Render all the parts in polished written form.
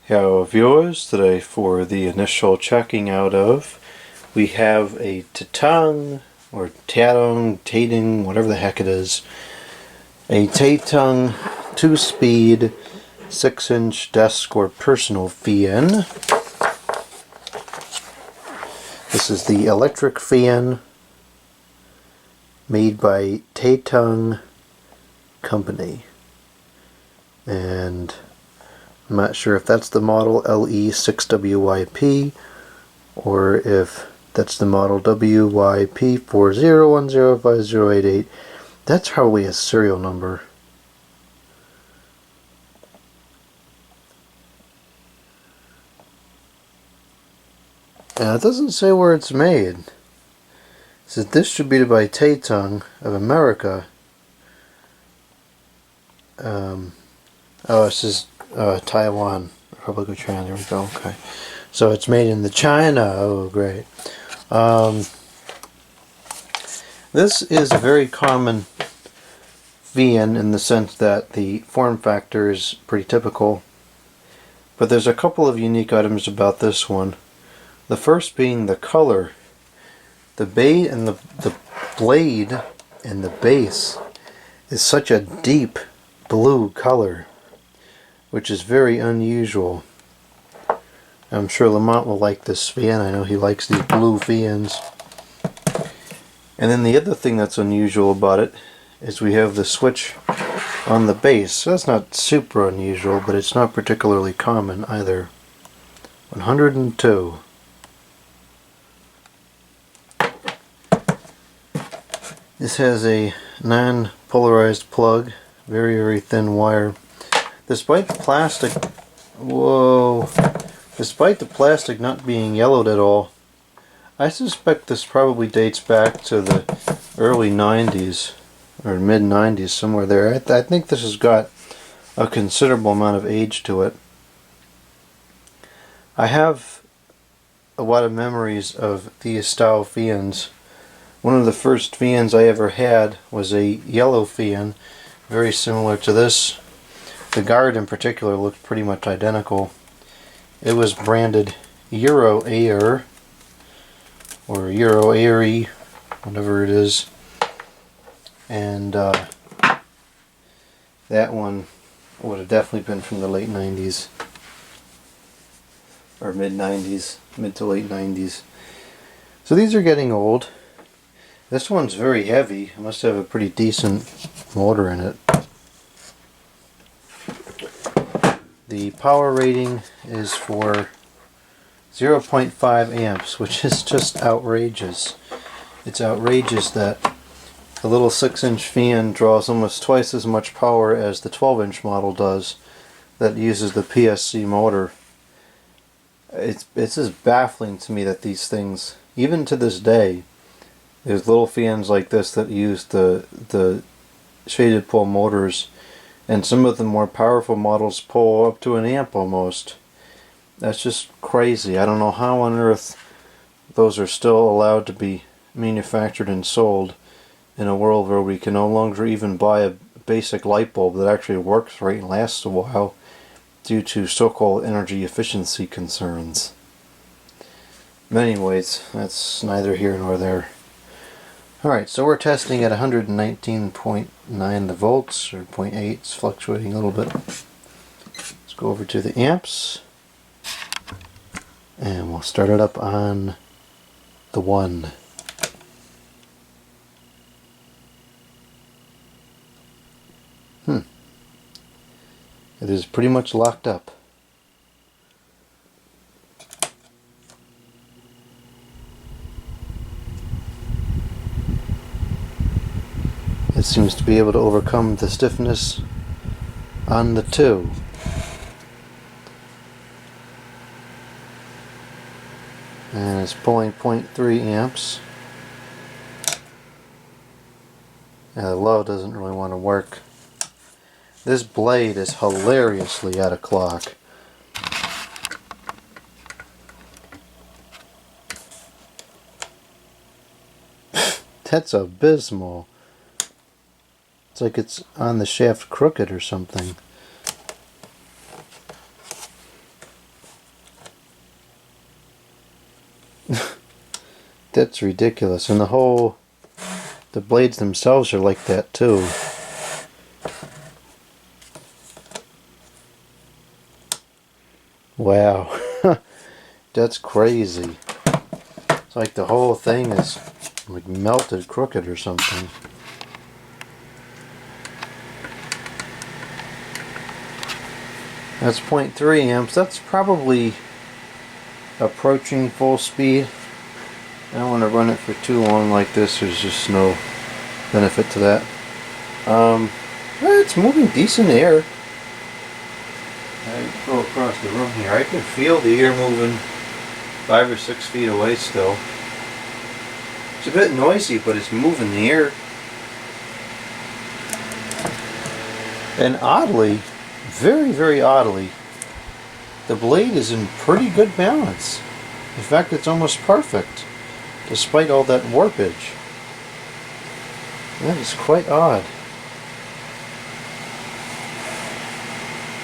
Hello viewers, today for the initial checking out of, we have a Tatung, or Tatung, whatever the heck it is, a Tatung 2-speed 6-inch desk or personal fan. This is the electric fan made by Tatung Company, and I'm not sure if that's the model LE-6WYP or if that's the model WYP40105088. That's probably a serial number. And it doesn't say where it's made. It says distributed by Tatung of America. Oh, it says Taiwan, Republic of China. There we go. Okay, so it's made in the China. Oh, great. This is a very common fan in the sense that the form factor is pretty typical, but there's a couple of unique items about this one. The first being the color. The blade and the blade and the base is such a deep blue color, which is very unusual. I'm sure Lamont will like this fan. I know he likes these blue fans. And then the other thing that's unusual about it is we have the switch on the base. So that's not super unusual, but it's not particularly common either. 102. This has a non-polarized plug, very thin wire. Despite the plastic, despite the plastic not being yellowed at all, I suspect this probably dates back to the early 90s or mid 90s, somewhere there. I think this has got a considerable amount of age to it. I have a lot of memories of these style fans. One of the first fans I ever had was a yellow fan, very similar to this. The guard in particular looked pretty much identical. It was branded Euro Air, or Euro Airy, whatever it is. And that one would have definitely been from the late 90s. Or mid 90s, mid to late 90s. So these are getting old. This one's very heavy. It must have a pretty decent motor in it. The power rating is for 0.5 amps, which is just outrageous. It's outrageous that the little 6-inch fan draws almost twice as much power as the 12-inch model does that uses the PSC motor. It's just baffling to me that these things, even to this day, there's little fans like this that use the shaded pole motors, and some of the more powerful models pull up to an amp almost. That's just crazy. I don't know how on earth those are still allowed to be manufactured and sold in a world where we can no longer even buy a basic light bulb that actually works right and lasts a while due to so-called energy efficiency concerns. But anyways, that's neither here nor there. Alright, so we're testing at 119.9 the volts, or 0.8, it's fluctuating a little bit. Let's go over to the amps, and we'll start it up on the 1. It is pretty much locked up. It seems to be able to overcome the stiffness on the 2. And it's pulling 0.3 amps. And the low doesn't really want to work. This blade is hilariously out of clock. That's abysmal. It's like it's on the shaft crooked or something. That's ridiculous. And the blades themselves are like that too. Wow. That's crazy. It's like the whole thing is like melted crooked or something. That's 0.3 amps. That's probably approaching full speed. I don't want to run it for too long like this. There's just no benefit to that. It's moving decent air. I go across the room here. I can feel the air moving 5 or 6 feet away still. It's a bit noisy, but it's moving the air. And oddly, very, very oddly, the blade is in pretty good balance. In fact, it's almost perfect, despite all that warpage. That is quite odd.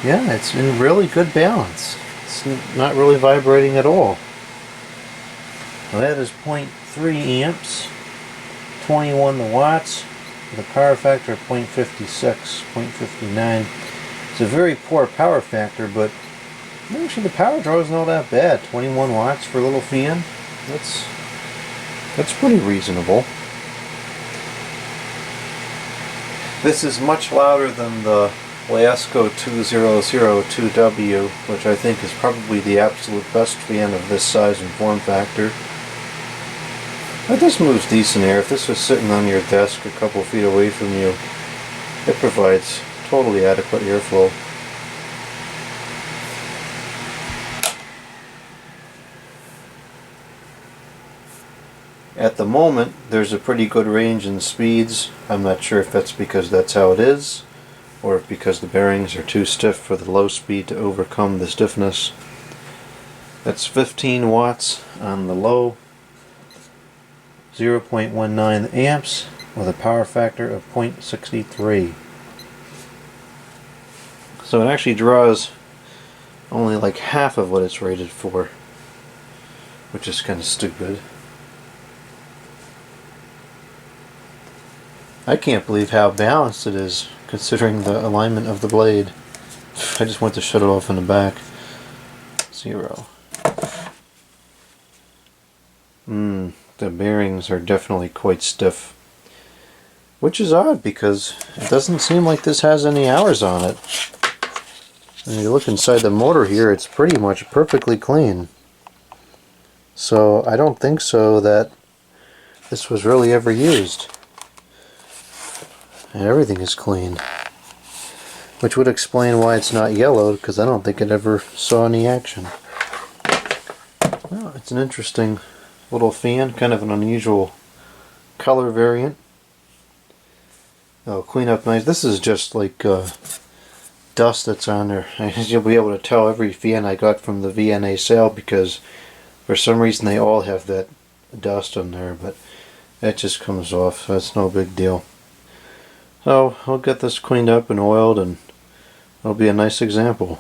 Yeah, it's in really good balance. It's not really vibrating at all. Well, that is 0.3 amps, 21 watts, with a power factor of 0.56, 0.59. It's a very poor power factor, but actually the power draw isn't all that bad. 21 watts for a little fan. That's pretty reasonable. This is much louder than the Laesco 2002W, which I think is probably the absolute best fan of this size and form factor. But this moves decent air. If this was sitting on your desk a couple feet away from you, it provides totally adequate airflow. At the moment, there's a pretty good range in speeds. I'm not sure if that's because that's how it is, or if because the bearings are too stiff for the low speed to overcome the stiffness. That's 15 watts on the low, 0.19 amps with a power factor of 0.63. So it actually draws only like half of what it's rated for, which is kind of stupid. I can't believe how balanced it is, considering the alignment of the blade. I just went to shut it off in the back. 0. The bearings are definitely quite stiff. Which is odd, because it doesn't seem like this has any hours on it. When you look inside the motor here, it's pretty much perfectly clean. So I don't think so that this was really ever used. And everything is clean. Which would explain why it's not yellowed, because I don't think it ever saw any action. Well, it's an interesting little fan, kind of an unusual color variant. It'll clean up nice. This is just like dust that's on there. You'll be able to tell every fan I got from the VNA sale, because for some reason they all have that dust on there, but it just comes off, so it's no big deal. So I'll get this cleaned up and oiled, and it'll be a nice example.